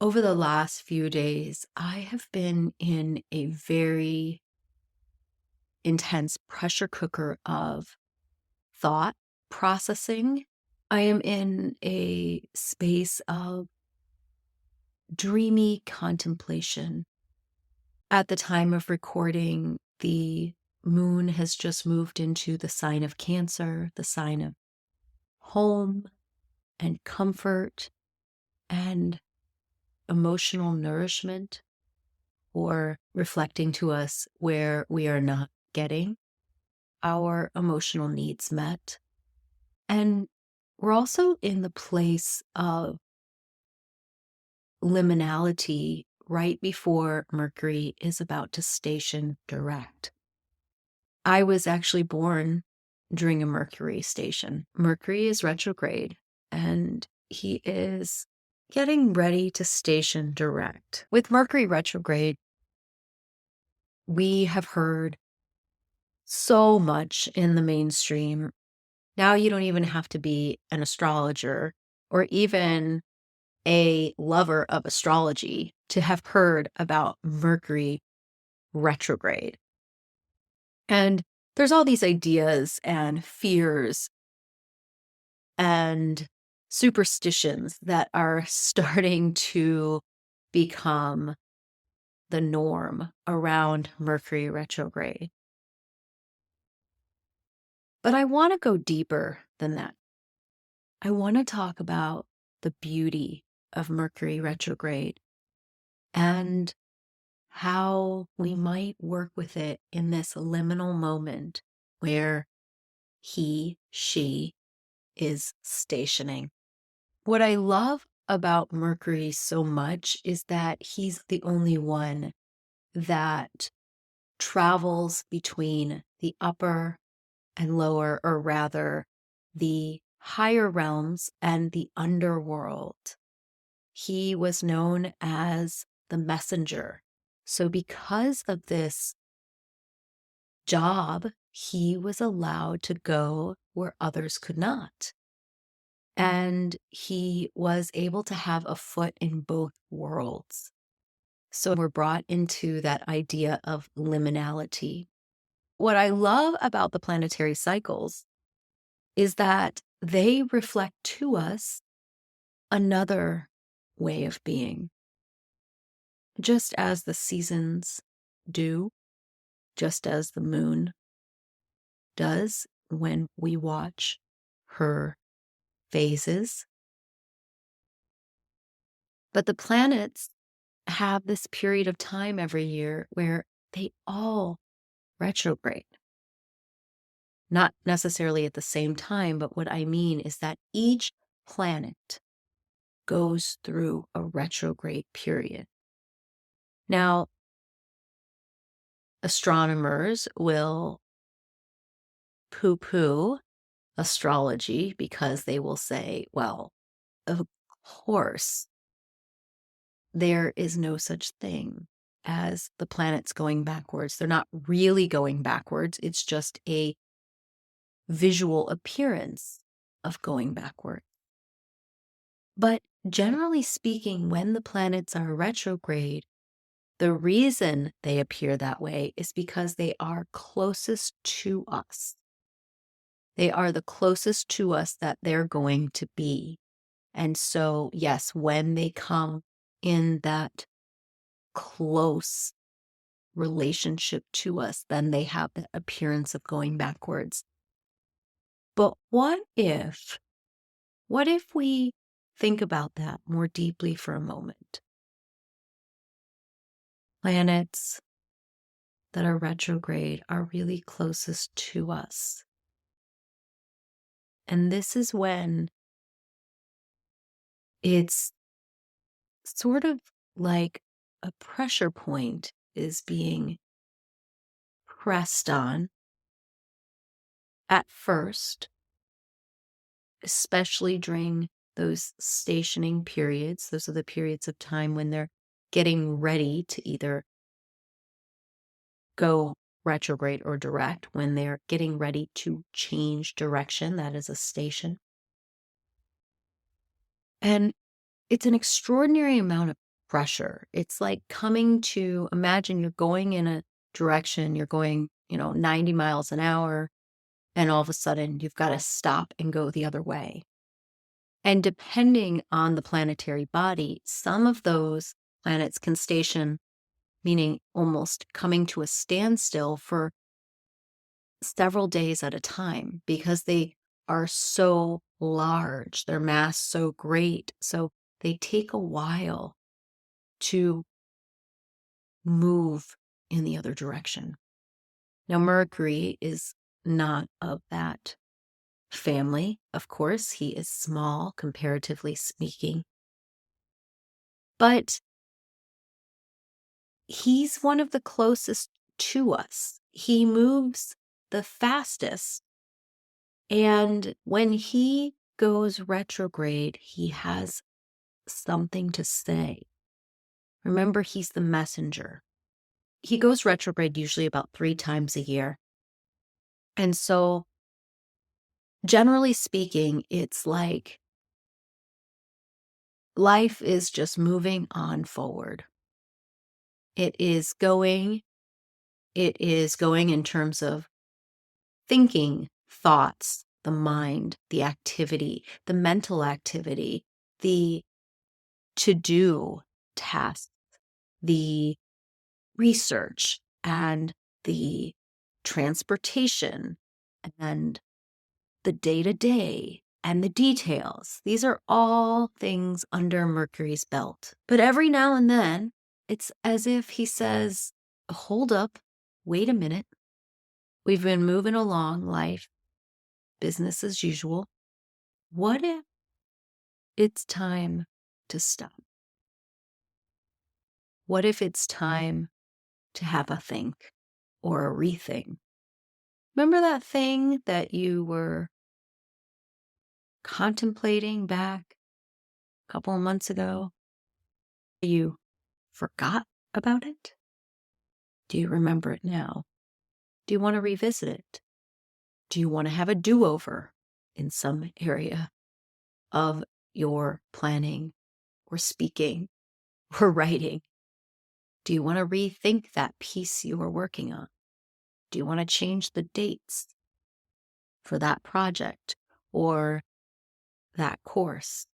Over the last few days, I have been in a very intense pressure cooker of thought processing. I am in a space of dreamy contemplation. At the time of recording, the moon has just moved into the sign of Cancer, the sign of home and comfort and emotional nourishment, or reflecting to us where we are not getting our emotional needs met. And we're also in the place of liminality right before Mercury is about to station direct. I was actually born during a Mercury station. Mercury is retrograde, and he is getting ready to station direct. With Mercury retrograde, we have heard so much in the mainstream. Now you don't even have to be an astrologer or even a lover of astrology to have heard about Mercury retrograde. And there's all these ideas and fears and superstitions that are starting to become the norm around Mercury retrograde. But I want to go deeper than that. I want to talk about the beauty of Mercury retrograde and how we might work with it in this liminal moment where she is stationing. What I love about Mercury so much is that he's the only one that travels between the upper and lower, or rather, the higher realms and the underworld. He was known as the messenger. So, because of this job, he was allowed to go where others could not. And he was able to have a foot in both worlds. So, we're brought into that idea of liminality. What I love about the planetary cycles is that they reflect to us another way of being. Just as the seasons do, just as the moon does when we watch her phases. But the planets have this period of time every year where they all retrograde. Not necessarily at the same time, but what I mean is that each planet goes through a retrograde period. Now, astronomers will poo-poo astrology because they will say, well, of course, there is no such thing as the planets going backwards. They're not really going backwards. It's just a visual appearance of going backward. But generally speaking, when the planets are retrograde, the reason they appear that way is because they are closest to us. They are the closest to us that they're going to be. And so, yes, when they come in that close relationship to us, then they have the appearance of going backwards. But what if we think about that more deeply for a moment? Planets that are retrograde are really closest to us. And this is when it's sort of like a pressure point is being pressed on at first, especially during those stationing periods. Those are the periods of time when they're getting ready to either go retrograde or direct, when they're getting ready to change direction. That is a station. And it's an extraordinary amount of pressure. It's like imagine you're going in a direction, you're going, 90 miles an hour, and all of a sudden you've got to stop and go the other way. And depending on the planetary body, some of those planets can station, meaning almost coming to a standstill for several days at a time because they are so large, their mass so great. So they take a while to move in the other direction. Now, Mercury is not of that family, of course. He is small, comparatively speaking. But he's one of the closest to us. He moves the fastest. And when he goes retrograde, he has something to say. Remember, he's the messenger. He goes retrograde usually about 3 times a year. And so, generally speaking, it's like life is just moving on forward. It is going in terms of thinking, thoughts, the mind, the activity, the mental activity, the to-do tasks, the research, and the transportation, and the day-to-day, and the details. These are all things under Mercury's belt. But every now and then, it's as if he says, hold up, wait a minute. We've been moving along life, business as usual. What if it's time to stop? What if it's time to have a think or a rethink? Remember that thing that you were contemplating back a couple of months ago? You forgot about it? Do you remember it now? Do you want to revisit it? Do you want to have a do-over in some area of your planning or speaking or writing? Do you want to rethink that piece you were working on? Do you want to change the dates for that project or that course?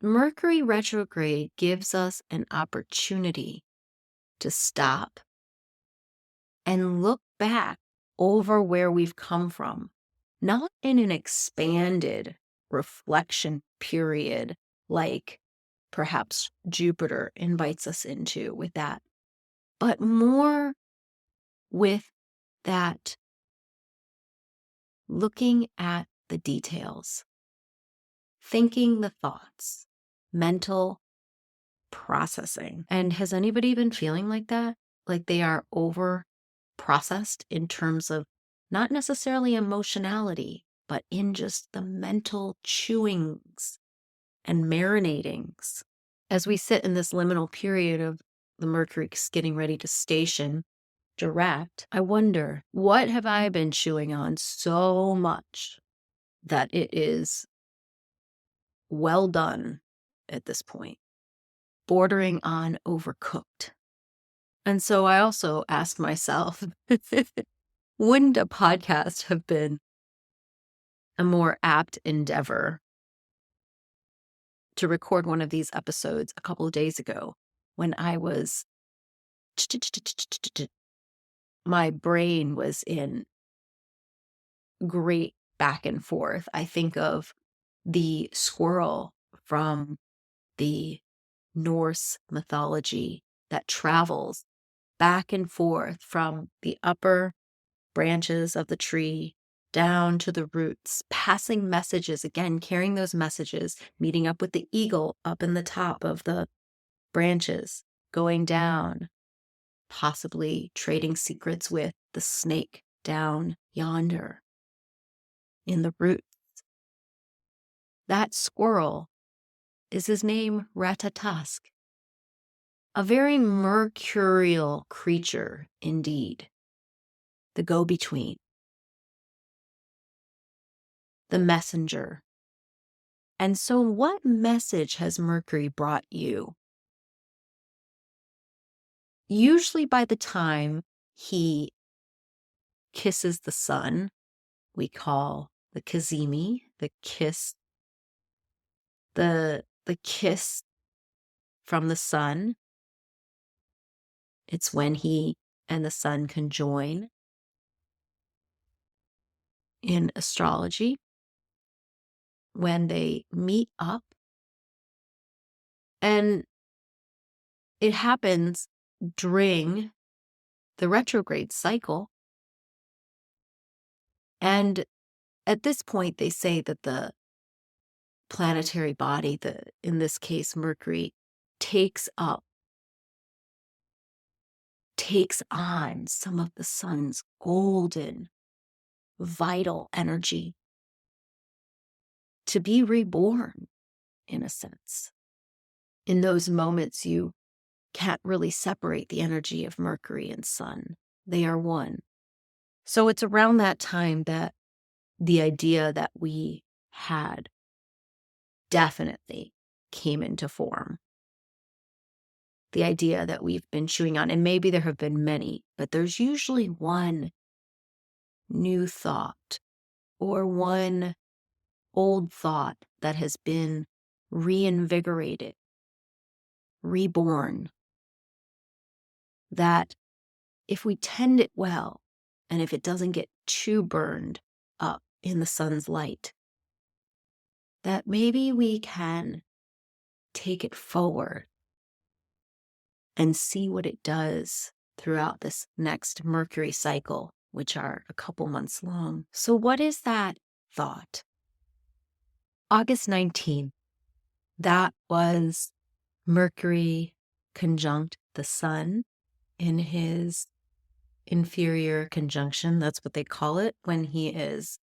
Mercury retrograde gives us an opportunity to stop and look back over where we've come from, not in an expanded reflection period like perhaps Jupiter invites us into with that, but more with that looking at the details, thinking the thoughts, mental processing. And has anybody been feeling like that? Like they are over processed in terms of not necessarily emotionality, but in just the mental chewings and marinatings. As we sit in this liminal period of the Mercury getting ready to station direct, I wonder, what have I been chewing on so much that it is well done at this point, bordering on overcooked? And so I also asked myself, wouldn't a podcast have been a more apt endeavor to record one of these episodes a couple of days ago when I was, my brain was in great back and forth. I think of the squirrel from the Norse mythology that travels back and forth from the upper branches of the tree down to the roots, passing messages, again, carrying those messages, meeting up with the eagle up in the top of the branches, going down, possibly trading secrets with the snake down yonder in the roots. That squirrel, is his name Ratatosk? A very mercurial creature indeed. The go-between. The messenger. And so what message has Mercury brought you? usually by the time he kisses the sun, we call the kazemi, the kiss, the kiss from the sun. It's when he and the sun conjoin in astrology, when they meet up. And it happens during the retrograde cycle. And at this point, they say that the planetary body, in this case, Mercury, takes on some of the sun's golden, vital energy to be reborn, in a sense. In those moments, you can't really separate the energy of Mercury and sun. They are one. So it's around that time that the idea that we had definitely came into form. The idea that we've been chewing on, and maybe there have been many, but there's usually one new thought or one old thought that has been reinvigorated, reborn, that if we tend it well, and if it doesn't get too burned up in the sun's light, that maybe we can take it forward and see what it does throughout this next Mercury cycle, which are a couple months long. So what is that thought? August 19th, that was Mercury conjunct the sun in his inferior conjunction. That's what they call it when he is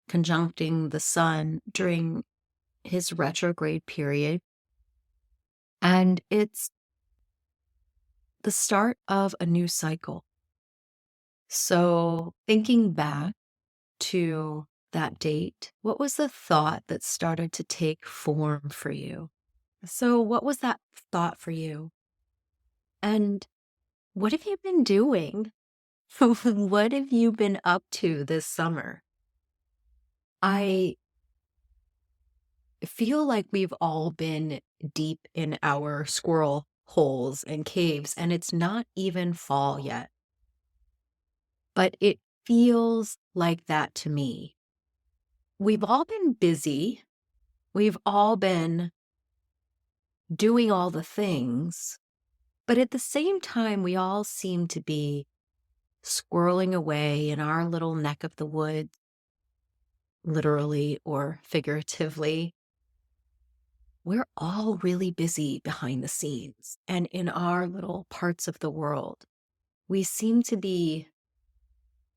conjuncting the sun during his retrograde period. And it's the start of a new cycle. So thinking back to that date, what was the thought that started to take form for you? So what was that thought for you? And what have you been doing? What have you been up to this summer? I feel like we've all been deep in our squirrel holes and caves, and it's not even fall yet. But it feels like that to me. We've all been busy. We've all been doing all the things. But at the same time, we all seem to be squirreling away in our little neck of the woods, literally or figuratively. We're all really busy behind the scenes. And in our little parts of the world, we seem to be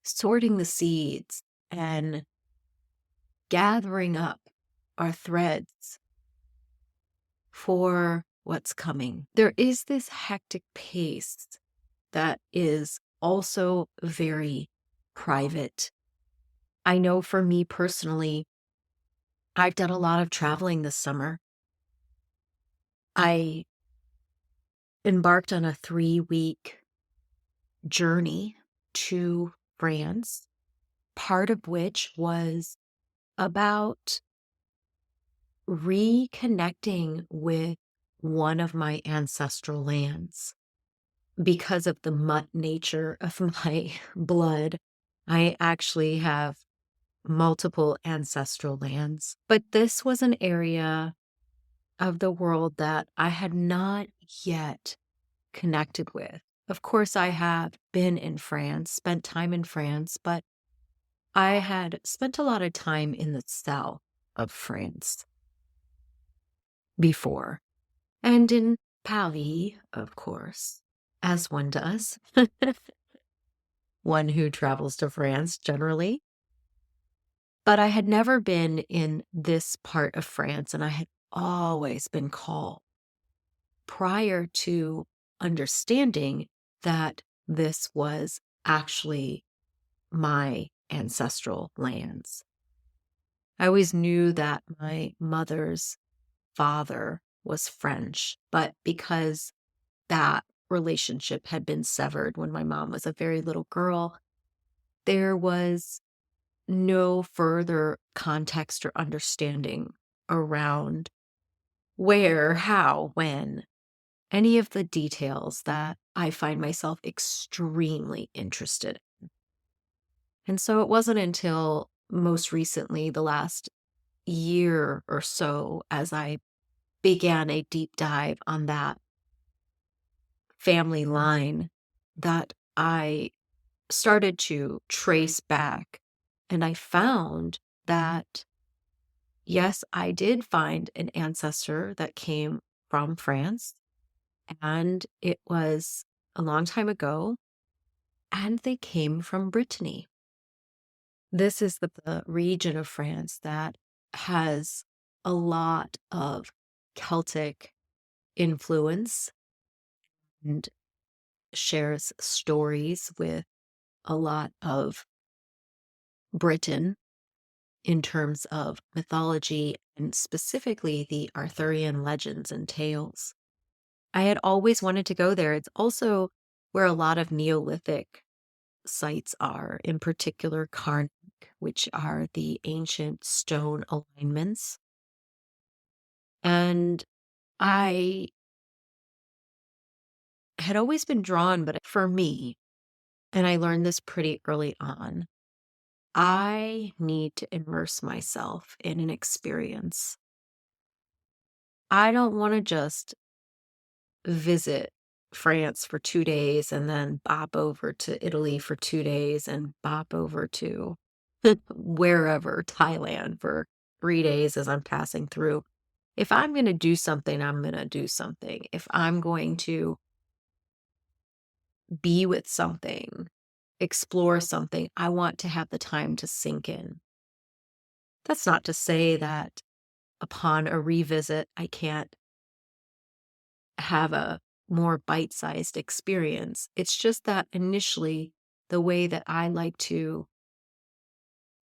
sorting the seeds and gathering up our threads for what's coming. There is this hectic pace that is also very private. I know for me personally, I've done a lot of traveling this summer. I embarked on a 3-week journey to France, part of which was about reconnecting with one of my ancestral lands. Because of the mutt nature of my blood, I actually have multiple ancestral lands. But this was an area of the world that I had not yet connected with. Of course, I have been in France, spent time in France, but I had spent a lot of time in the south of France before. And in Paris, of course, as one does. One who travels to France generally. But I had never been in this part of France, and I had always been called prior to understanding that this was actually my ancestral lands. I always knew that my mother's father was French, but because that relationship had been severed when my mom was a very little girl. There was no further context or understanding around where, how, when, any of the details that I find myself extremely interested in. And so it wasn't until most recently, the last year or so, as I began a deep dive on that family line, that I started to trace back. And I found that, yes, I did find an ancestor that came from France, and it was a long time ago, and they came from Brittany. This is the region of France that has a lot of Celtic influence and shares stories with a lot of Britain in terms of mythology and specifically the Arthurian legends and tales. I had always wanted to go there. It's also where a lot of Neolithic sites are, in particular Karnak, which are the ancient stone alignments. And I had always been drawn, but for me, and I learned this pretty early on, I need to immerse myself in an experience. I don't want to just visit France for 2 days and then bop over to Italy for 2 days and bop over to wherever, Thailand for 3 days as I'm passing through. If I'm going to do something, I'm going to do something. If I'm going to be with something, explore something, I want to have the time to sink in. That's not to say that upon a revisit, I can't have a more bite-sized experience. It's just that initially, the way that I like to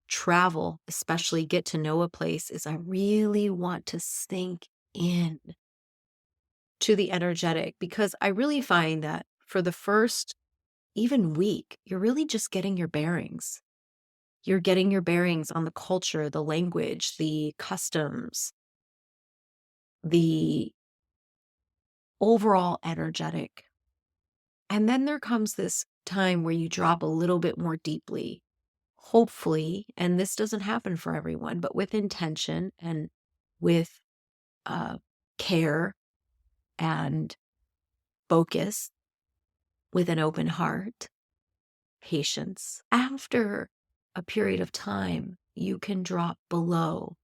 travel, especially get to know a place, is I really want to sink in to the energetic, because I really find that for the first even week, you're really just getting your bearings. You're getting your bearings on the culture, the language, the customs, the overall energetic. And then there comes this time where you drop a little bit more deeply, hopefully, and this doesn't happen for everyone, but with intention and with care and focus, with an open heart, patience. After a period of time, you can drop below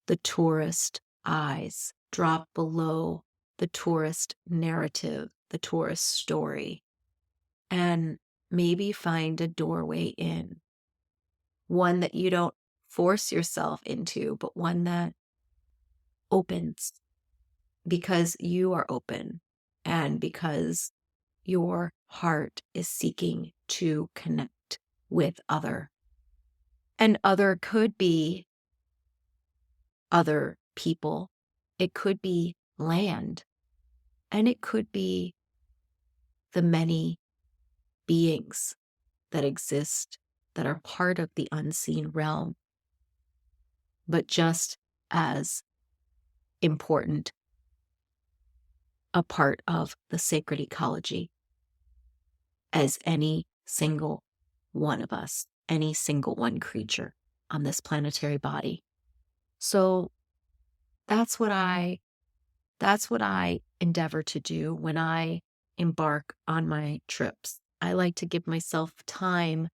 the tourist eyes, drop below the tourist narrative, the tourist story, and maybe find a doorway in, one that you don't force yourself into, but one that opens because you are open and because your heart is seeking to connect with other. And other could be other people, it could be land, and it could be the many beings that exist that are part of the unseen realm, but just as important, a part of the sacred ecology as any single one of us, any single one creature on this planetary body. So that's what I endeavor to do when I embark on my trips. I like to give myself time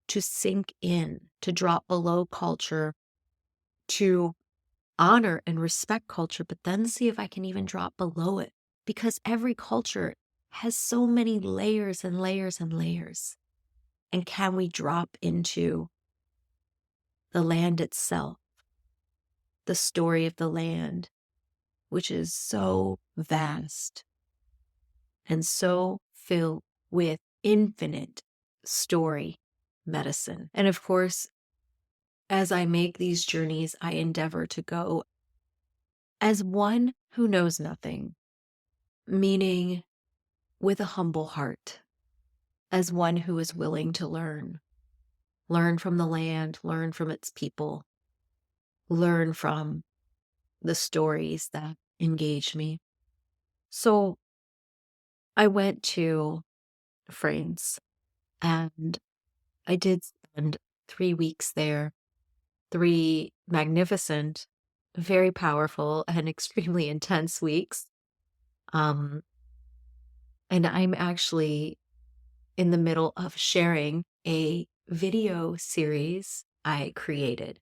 to sink in, to drop below culture, to honor and respect culture, but then see if I can even drop below it. Because every culture has so many layers and layers and layers. And can we drop into the land itself, the story of the land, which is so vast and so filled with infinite story, medicine. And of course, as I make these journeys, I endeavor to go as one who knows nothing, meaning with a humble heart, as one who is willing to learn from the land, learn from its people, learn from the stories that engage me. So I went to France and I did spend 3 weeks there, 3 magnificent, very powerful, and extremely intense weeks. Um, and I'm actually in the middle of sharing a video series I created,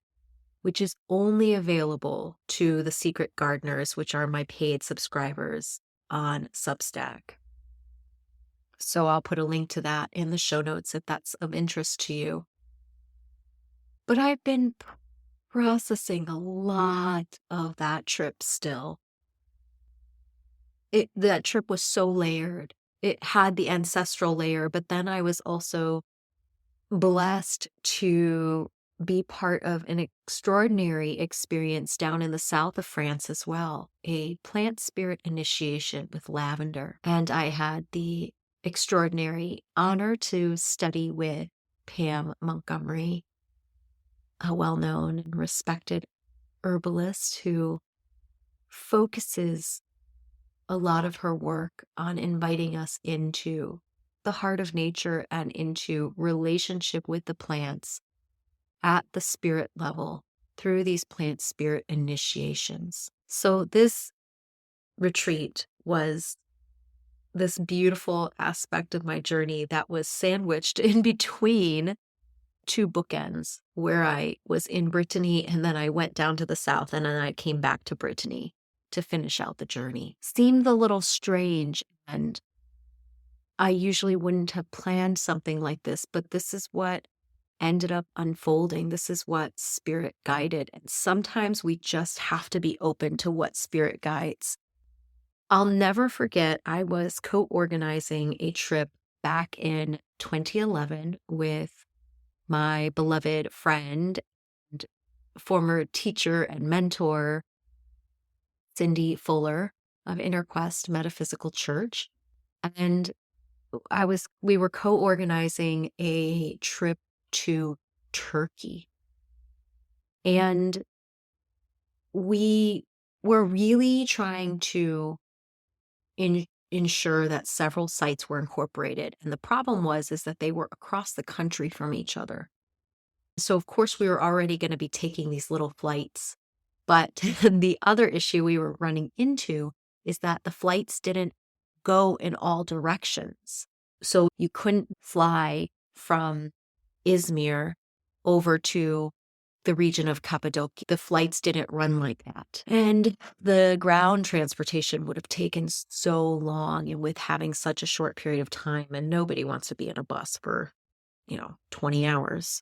which is only available to the Secret Gardeners, which are my paid subscribers on Substack. So I'll put a link to that in the show notes if that's of interest to you. But I've been processing a lot of that trip still. That trip was so layered. It had the ancestral layer, but then I was also blessed to be part of an extraordinary experience down in the south of France as well, a plant spirit initiation with lavender. And I had the extraordinary honor to study with Pam Montgomery, a well-known and respected herbalist who focuses a lot of her work on inviting us into the heart of nature and into relationship with the plants at the spirit level through these plant spirit initiations. So this retreat was this beautiful aspect of my journey that was sandwiched in between two bookends, where I was in Brittany and then I went down to the south and then I came back to Brittany to finish out the journey. Seemed a little strange, and I usually wouldn't have planned something like this, but this is what ended up unfolding. This is what spirit guided. And sometimes we just have to be open to what spirit guides. I'll never forget, I was co-organizing a trip back in 2011 with my beloved friend and former teacher and mentor, Cindy Fuller of Inner Quest Metaphysical Church. And we were co-organizing a trip to Turkey. And we were really trying to ensure that several sites were incorporated. And the problem is that they were across the country from each other. So of course we were already going to be taking these little flights. But the other issue we were running into is that the flights didn't go in all directions. So you couldn't fly from Izmir over to the region of Cappadocia. The flights didn't run like that. And the ground transportation would have taken so long, and with having such a short period of time, and nobody wants to be in a bus for, 20 hours.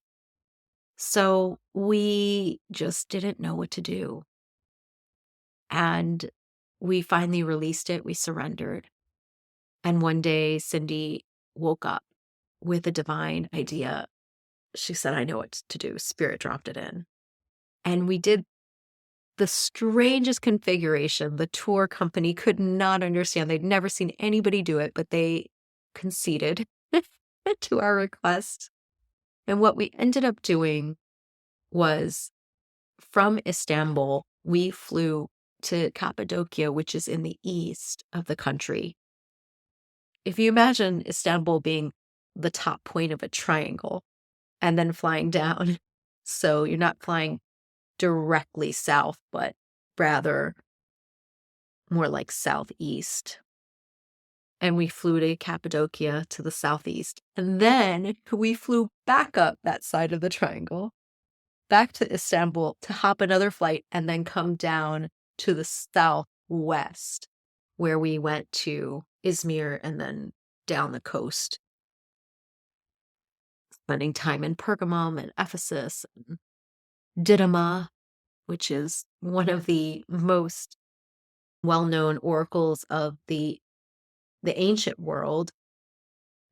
So we just didn't know what to do. And we finally released it. We surrendered. And one day, Cindy woke up with a divine idea. She said, I know what to do. Spirit dropped it in. And we did the strangest configuration. The tour company could not understand. They'd never seen anybody do it, but they conceded to our request. And what we ended up doing was, from Istanbul, we flew to Cappadocia, which is in the east of the country. If you imagine Istanbul being the top point of a triangle and then flying down, so you're not flying directly south, but rather more like southeast. And we flew to Cappadocia to the southeast. And then we flew back up that side of the triangle, back to Istanbul to hop another flight and then come down to the southwest, where we went to Izmir and then down the coast, spending time in Pergamum and Ephesus and Didyma, which is one of the most well-known oracles of the ancient world,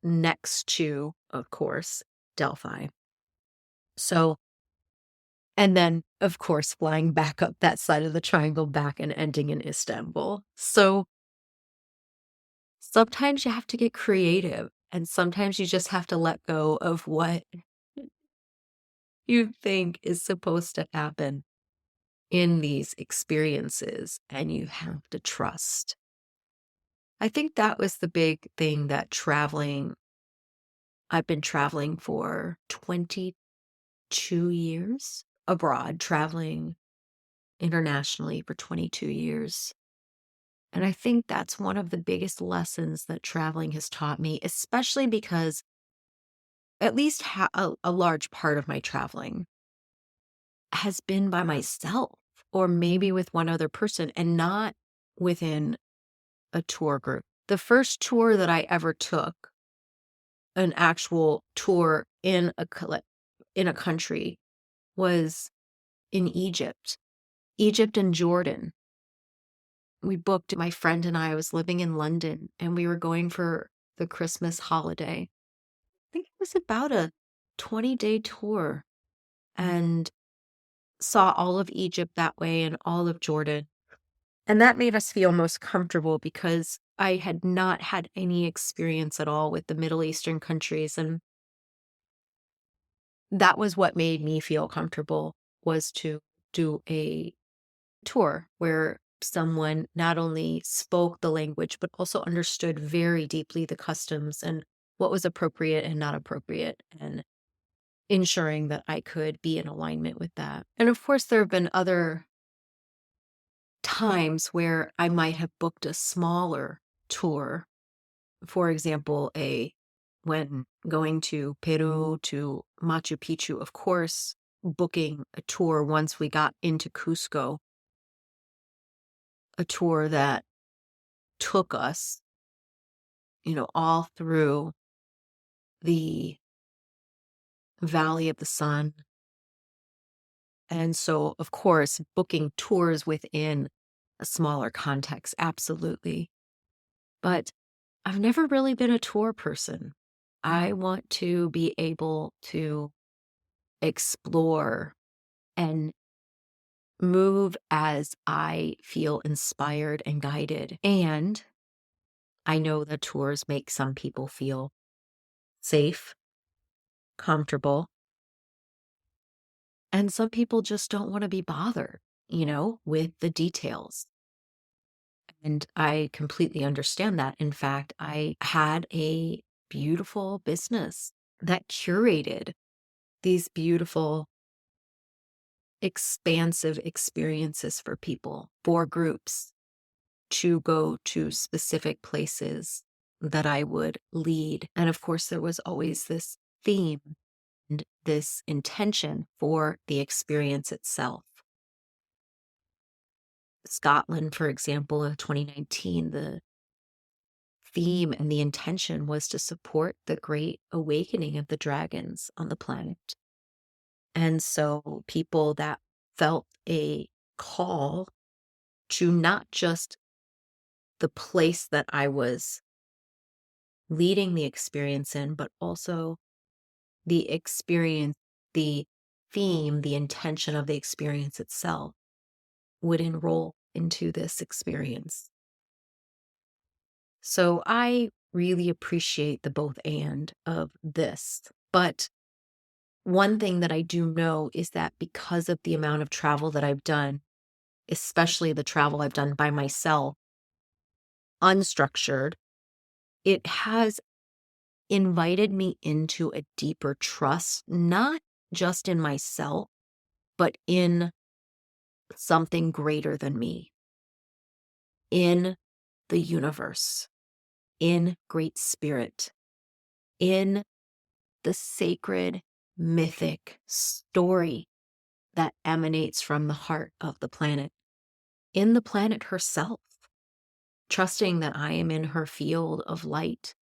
next to, of course, Delphi. So, and then, of course, flying back up that side of the triangle back and ending in Istanbul. So sometimes you have to get creative, and sometimes you just have to let go of what you think is supposed to happen in these experiences, and you have to trust. I think that was the big thing that I've been traveling for 22 years abroad, traveling internationally for 22 years. And I think that's one of the biggest lessons that traveling has taught me, especially because at least a large part of my traveling has been by myself or maybe with one other person and not within a tour group. The first tour that I ever took, an actual tour in a country, was in Egypt and Jordan. We booked, my friend and I was living in London, and we were going for the Christmas holiday. I think it was about a 20-day tour, and saw all of Egypt that way and all of Jordan. And that made us feel most comfortable because I had not had any experience at all with the Middle Eastern countries. And that was what made me feel comfortable, was to do a tour where someone not only spoke the language, but also understood very deeply the customs and what was appropriate and not appropriate, and ensuring that I could be in alignment with that. And of course, there have been other times where I might have booked a smaller tour. For example, when going to Peru, to Machu Picchu, of course, booking a tour once we got into Cusco, a tour that took us, all through the Valley of the Sun. And so, of course, booking tours within a smaller context, absolutely. But I've never really been a tour person. I want to be able to explore and move as I feel inspired and guided. And I know that tours make some people feel safe, comfortable, and some people just don't want to be bothered, with the details. And I completely understand that. In fact, I had a beautiful business that curated these beautiful, expansive experiences for people, for groups, to go to specific places that I would lead. And of course, there was always this theme and this intention for the experience itself. Scotland, for example, in 2019, the theme and the intention was to support the great awakening of the dragons on the planet. And so people that felt a call to not just the place that I was leading the experience in, but also the experience, the theme, the intention of the experience itself, would enroll into this experience. So I really appreciate the both and of this. But one thing that I do know is that because of the amount of travel that I've done, especially the travel I've done by myself, unstructured, it has invited me into a deeper trust, not just in myself, but in something greater than me, in the universe, in Great Spirit, in the sacred, mythic story that emanates from the heart of the planet, in the planet herself, trusting that I am in her field of light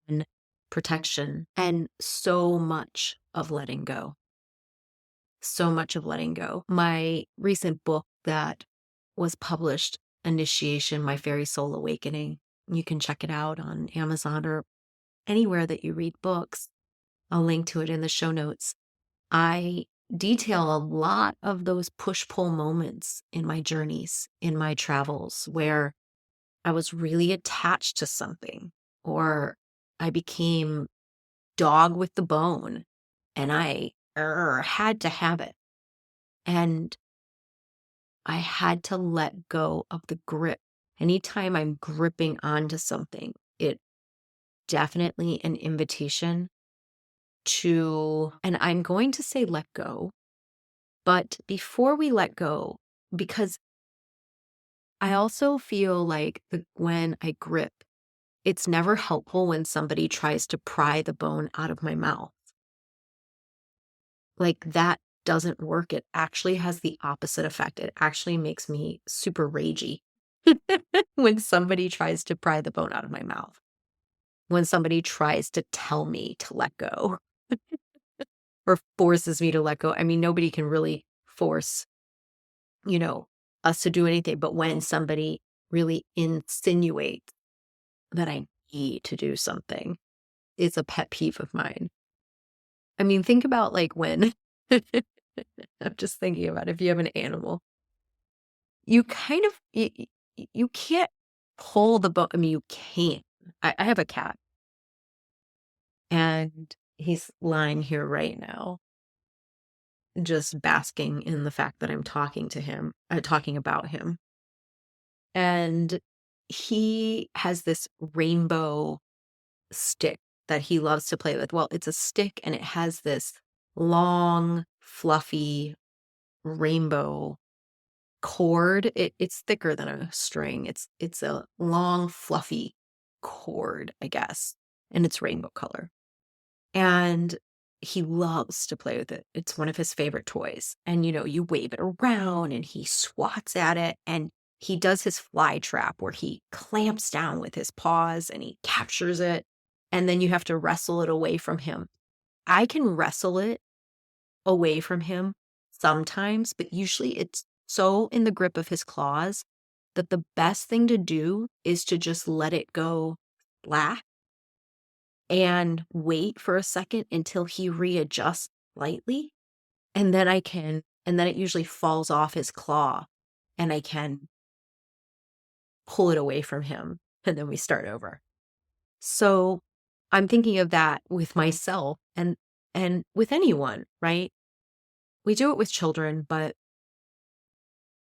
and protection, and so much of letting go. So much of letting go. My recent book that was published, Initiation, My Fairy Soul Awakening, you can check it out on Amazon or anywhere that you read books. I'll link to it in the show notes. I detail a lot of those push-pull moments in my journeys, in my travels, where I was really attached to something, or I became dog with the bone and I had to have it. And I had to let go of the grip. Anytime I'm gripping onto something, it definitely an invitation to, and I'm going to say let go, but before we let go, because I also feel like when I grip, it's never helpful when somebody tries to pry the bone out of my mouth. Like that doesn't work. It actually has the opposite effect. It actually makes me super ragey when somebody tries to pry the bone out of my mouth, when somebody tries to tell me to let go or forces me to let go. I mean, nobody can really force, you know, us to do anything, but when somebody really insinuates that I need to do something, it's a pet peeve of mine. I mean, think about like when I'm just thinking about if you have an animal, you kind of you can't pull the bone. I mean, you can't. I have a cat, and he's lying here right now, just basking in the fact that I'm talking to him, talking about him. And he has this rainbow stick that he loves to play with. Well, it's a stick and it has this long, fluffy rainbow cord. It's thicker than a string. It's a long, fluffy cord, I guess, and it's rainbow color. And he loves to play with it. It's one of his favorite toys. And you wave it around and he swats at it and he does his fly trap where he clamps down with his paws and he captures it. And then you have to wrestle it away from him. I can wrestle it away from him sometimes, but usually it's so in the grip of his claws that the best thing to do is to just let it go flat and wait for a second until he readjusts slightly. And then it usually falls off his claw and I can pull it away from him and then we start over. So I'm thinking of that with myself and with anyone, right? We do it with children, but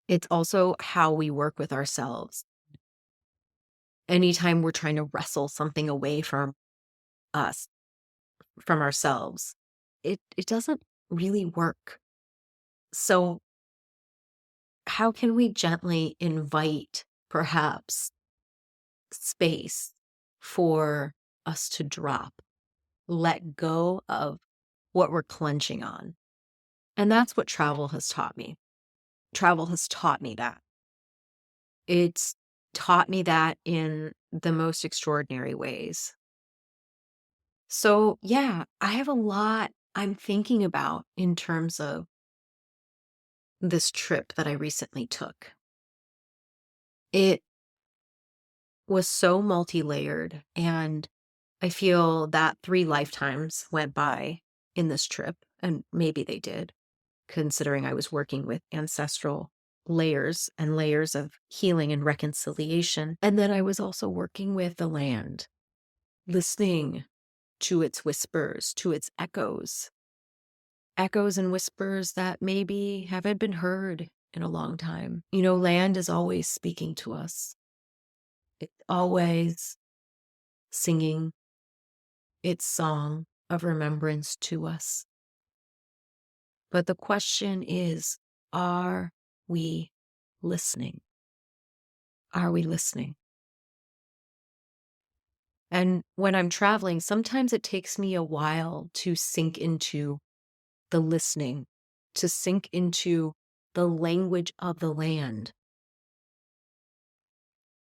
it's also how we work with ourselves. Anytime we're trying to wrestle something away from us, from ourselves, it doesn't really work. So how can we gently invite perhaps space for us to drop, let go of what we're clenching on? And that's what travel has taught me. Travel has taught me that. It's taught me that in the most extraordinary ways. So, yeah, I have a lot I'm thinking about in terms of this trip that I recently took. It was so multi-layered, and I feel that 3 lifetimes went by in this trip, and maybe they did, considering I was working with ancestral layers and layers of healing and reconciliation. And then I was also working with the land, listening to its whispers, to its echoes, echoes and whispers that maybe haven't been heard in a long time. Land is always speaking to us. It's always singing its song of remembrance to us. But the question is, are we listening? Are we listening? And when I'm traveling, sometimes it takes me a while to sink into the listening, to sink into the language of the land.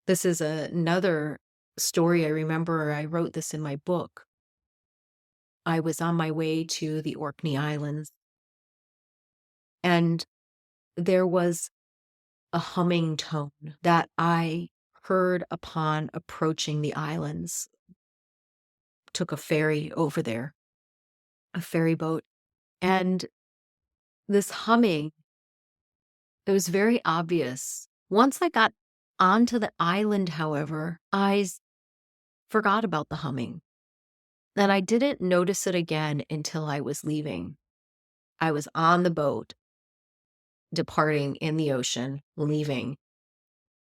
This is another story I remember. I wrote this in my book. I was on my way to the Orkney Islands, and there was a humming tone that I heard upon approaching the islands. Took a ferry over there, a ferry boat, and this humming, it was very obvious. Once I got Onto the island, however, forgot about the humming. And I didn't notice it again until I was leaving. I was on the boat, departing in the ocean, leaving.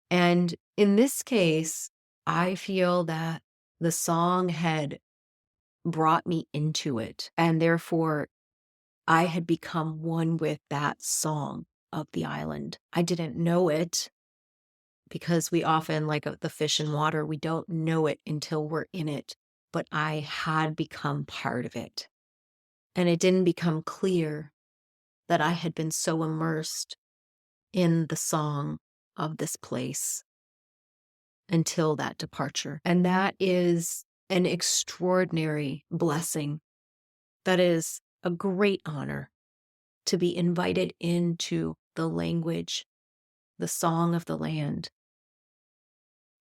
And in this case, I feel that the song had brought me into it. And therefore, I had become one with that song of the island. I didn't know it because we often, like the fish in water, we don't know it until we're in it. But I had become part of it. And it didn't become clear that I had been so immersed in the song of this place until that departure. And that is an extraordinary blessing. That is a great honor to be invited into the language, the song of the land.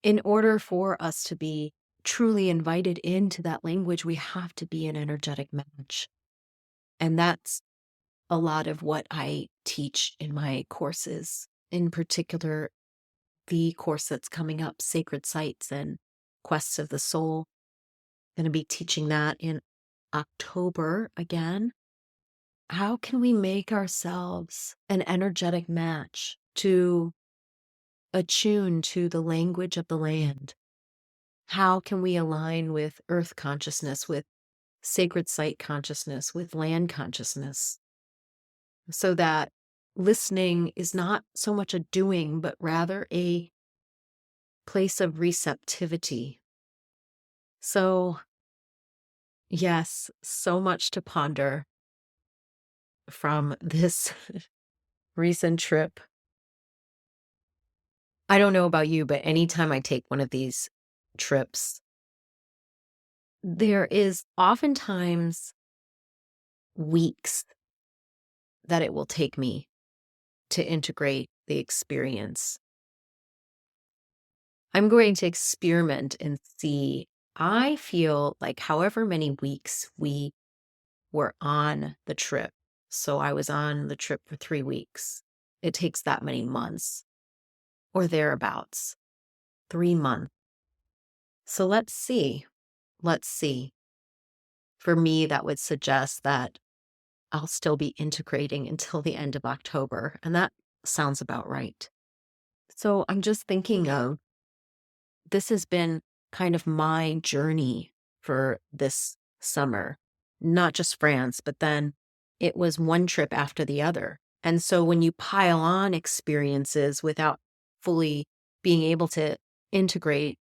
In order for us to be truly invited into that language, we have to be an energetic match. And that's a lot of what I teach in my courses, in particular, the course that's coming up, Sacred Sites and Quests of the Soul. Going to be teaching that in October again. How can we make ourselves an energetic match to attune to the language of the land? How can we align with earth consciousness, with sacred site consciousness, with land consciousness, so that listening is not so much a doing, but rather a place of receptivity? So, yes, so much to ponder from this recent trip. I don't know about you, but anytime I take one of these trips, there is oftentimes weeks that it will take me to integrate the experience. I'm going to experiment and see. I feel like however many weeks we were on the trip, so I was on the trip for 3 weeks. It takes that many months or thereabouts, 3 months. So let's see. Let's see. For me, that would suggest that I'll still be integrating until the end of October, and that sounds about right. So I'm just thinking of, this has been kind of my journey for this summer, not just France, but then it was one trip after the other. And so when you pile on experiences without fully being able to integrate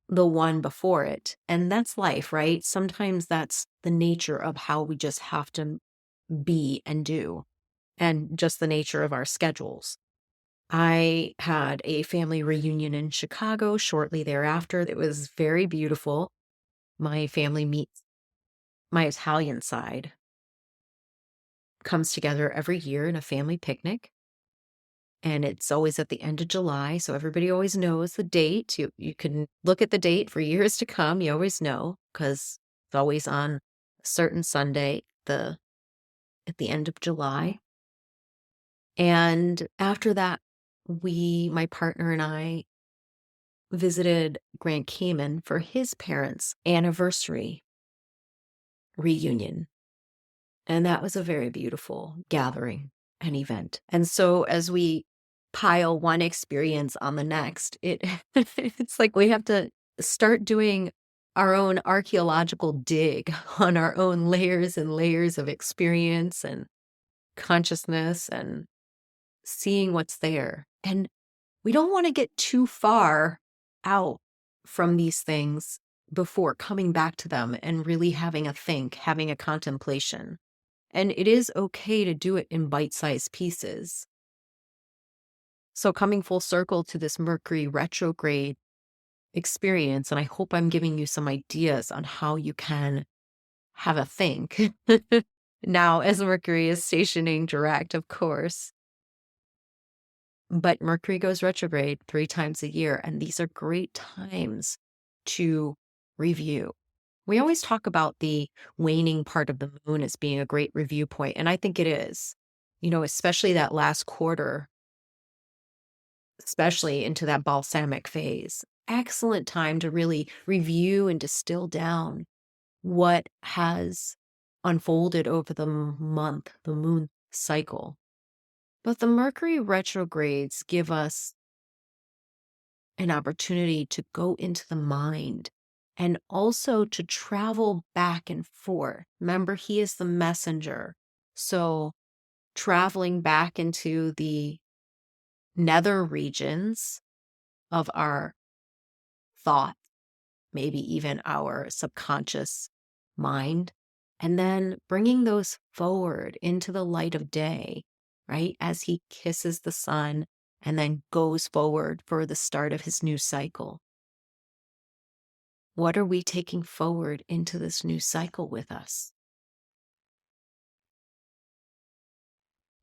the one before it, and that's life, right? Sometimes that's the nature of how we just have to be and do, and just the nature of our schedules. I had a family reunion in Chicago shortly thereafter. It was very beautiful. My family meets, my Italian side comes together every year in a family picnic. And it's always at the end of July. So everybody always knows the date. You can look at the date for years to come. You always know because it's always on a certain Sunday, at the end of July. And after that, my partner and I, visited Grand Cayman for his parents' anniversary reunion. And that was a very beautiful gathering and event. And so as we pile one experience on the next, it's like we have to start doing our own archaeological dig on our own layers and layers of experience and consciousness and seeing what's there. And we don't want to get too far out from these things before coming back to them and really having a think, having a contemplation. And it is okay to do it in bite-sized pieces. So coming full circle to this Mercury retrograde experience, and I hope I'm giving you some ideas on how you can have a think. Now, as Mercury is stationing direct, of course, but Mercury goes retrograde 3 times a year, and these are great times to review. We always talk about the waning part of the moon as being a great review point, and I think it is. Especially that last quarter especially into that balsamic phase. Excellent time to really review and distill down what has unfolded over the month, the moon cycle. But the Mercury retrogrades give us an opportunity to go into the mind and also to travel back and forth. Remember, he is the messenger. So, traveling back into the nether regions of our thought, maybe even our subconscious mind, and then bringing those forward into the light of day, right? As he kisses the sun and then goes forward for the start of his new cycle. What are we taking forward into this new cycle with us?